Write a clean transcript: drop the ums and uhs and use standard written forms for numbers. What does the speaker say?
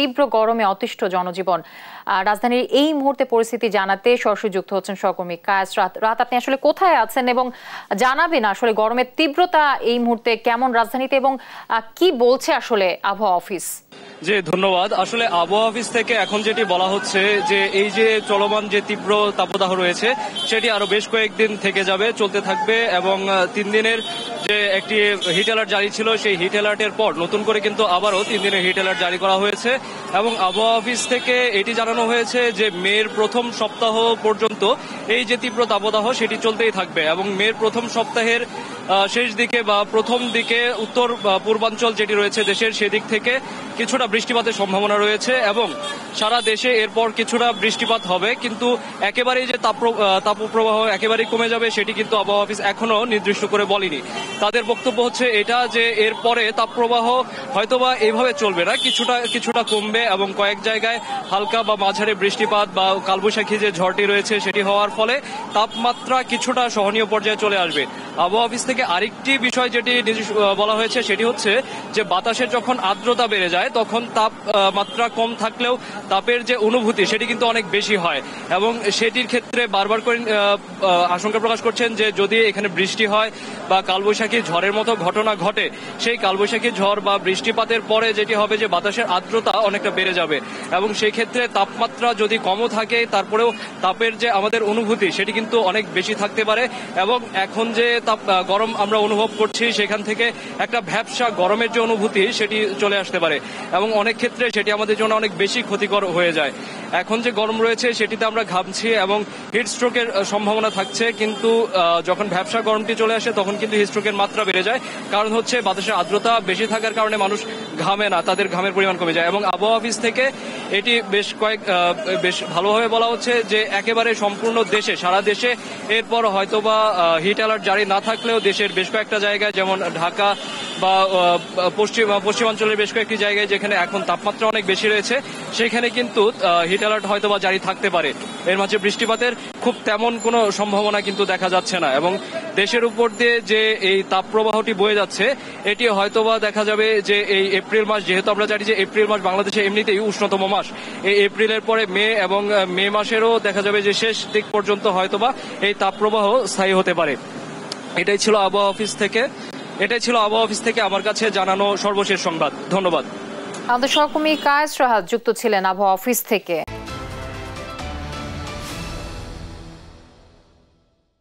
তীব্র গরমে অতিষ্ঠ জনজীবন। রাজধানীর এই মুহূর্তে পরিস্থিতি জানাতে সরাসরি যুক্ত হচ্ছেন সহকর্মী কায়েস রাত। আপনি আসলে কোথায় আছেন এবং জানাবেন আসলে গরমের তীব্রতা এই মুহূর্তে কেমন রাজধানীতে এবং কি বলছে আসলে আবহাওয়া অফিস? জি ধন্যবাদ। আসলে আবহাওয়া অফিস থেকে এখন যেটি বলা হচ্ছে যে এই যে চলমান যে তীব্র তাপদাহ রয়েছে সেটি আরো বেশ কয়েকদিন থেকে যাবে, চলতে থাকবে এবং 3 দিনের যে একটি হিট অ্যালার্ট জারি ছিল সেই হিট অ্যালার্টের পর নতুন করে কিন্তু আবারও 3 দিনের হিট অ্যালার্ট জারি করা হয়েছে এবং আবহাওয়া অফিস থেকে এটি জানানো হয়েছে যে মের প্রথম সপ্তাহ পর্যন্ত এই যে তীব্র তাপদাহ সেটি চলতেই থাকবে এবং মের প্রথম সপ্তাহের শেষ দিকে বা প্রথম দিকে উত্তর পূর্বাঞ্চল যেটি রয়েছে দেশের সেদিক থেকে কিছুটা বৃষ্টিপাতের সম্ভাবনা রয়েছে এবং সারা দেশে এরপর কিছুটা বৃষ্টিপাত হবে, কিন্তু একেবারেই যে তাপপ্রবাহ একেবারেই কমে যাবে সেটি কিন্তু আবহাওয়া অফিস এখনো নির্দিষ্ট করে বলেনি। তাদের বক্তব্য হচ্ছে এটা যে এরপরে তাপপ্রবাহ হয়তোবা এইভাবে চলবে না, কিছুটা কমবে এবং কয়েক জায়গায় হালকা বা মাঝারি বৃষ্টিপাত বা কালবৈশাখী যে ঝড়টি রয়েছে সেটি হওয়ার ফলে তাপমাত্রা কিছুটা সহনীয় পর্যায়ে চলে আসবে। আবহাওয়া অফিস থেকে আরেকটি বিষয় যেটি বলা হয়েছে সেটি হচ্ছে যে বাতাসের যখন আর্দ্রতা বেড়ে যায় তখন তাপমাত্রা কম থাকলেও তাপের যে অনুভূতি সেটি কিন্তু অনেক বেশি হয় এবং সেটির ক্ষেত্রে বারবার করে আশঙ্কা প্রকাশ করছেন যে যদি এখানে বৃষ্টি হয় বা কালবৈশাখী ঝড়ের মতো ঘটনা ঘটে, সেই কালবৈশাখী ঝড় বা বৃষ্টিপাতের পরে যেটি হবে যে বাতাসের আর্দ্রতা অনেকটা বেড়ে যাবে এবং সেই ক্ষেত্রে তাপমাত্রা যদি কমও থাকে তারপরেও তাপের যে আমাদের অনুভূতি সেটি কিন্তু অনেক বেশি থাকতে পারে এবং এখন যে গরম আমরা অনুভব করছি সেখান থেকে একটা ভ্যাপসা গরমের যে অনুভূতি সেটি চলে আসতে পারে এবং অনেক ক্ষেত্রে সেটি আমাদের জন্য অনেক বেশি ক্ষতিকর হয়ে যায়। এখন যে গরম রয়েছে সেটিতে আমরা ঘামছি এবং হিট স্ট্রোকের সম্ভাবনা থাকছে, কিন্তু যখন ভ্যাপসা গরমটি চলে আসে তখন কিন্তু হিট স্ট্রোকের মাত্রা বেড়ে যায়, কারণ হচ্ছে বাতাসের আর্দ্রতা বেশি থাকার কারণে মানুষ ঘামে না, তাদের ঘামের পরিমাণ কমে যায় এবং আবহাওয়া অফিস থেকে এটি বেশ ভালোভাবে বলা হচ্ছে যে একেবারে সম্পূর্ণ দেশে সারা দেশে এরপর হয়তোবা হিট অ্যালার্ট জারি না থাকলেও দেশের বেশ কয়েকটা জায়গায় যেমন ঢাকা বা পশ্চিমাঞ্চলের বেশ কয়েকটি জায়গায় যেখানে এখন তাপমাত্রা অনেক বেশি রয়েছে সেখানে কিন্তু হিট অ্যালার্ট হয়তোবা জারি থাকতে পারে। এর মাঝে বৃষ্টিপাতের খুব তেমন কোনো সম্ভাবনা কিন্তু দেখা যাচ্ছে না এবং দেশের উপর দিয়ে যে এই তাপপ্রবাহটি বয়ে যাচ্ছে এটি হয়তোবা দেখা যাবে যে এই এপ্রিল মাস, যেহেতু আমরা জানি যে এপ্রিল মাস বাংলাদেশে এমনিতেই উষ্ণতম মাস, এই এপ্রিলের পরে মে এবং মে মাসেরও দেখা যাবে যে শেষ দিক পর্যন্ত হয়তোবা এই তাপপ্রবাহ স্থায়ী হতে পারে। এটাই ছিল আবহাওয়া অফিস থেকে আমার কাছে জানানো সর্বশেষ সংবাদ। ধন্যবাদ। আমাদের সহকর্মী কায়েস রাহাত যুক্ত ছিলেন আবহাওয়া অফিস থেকে।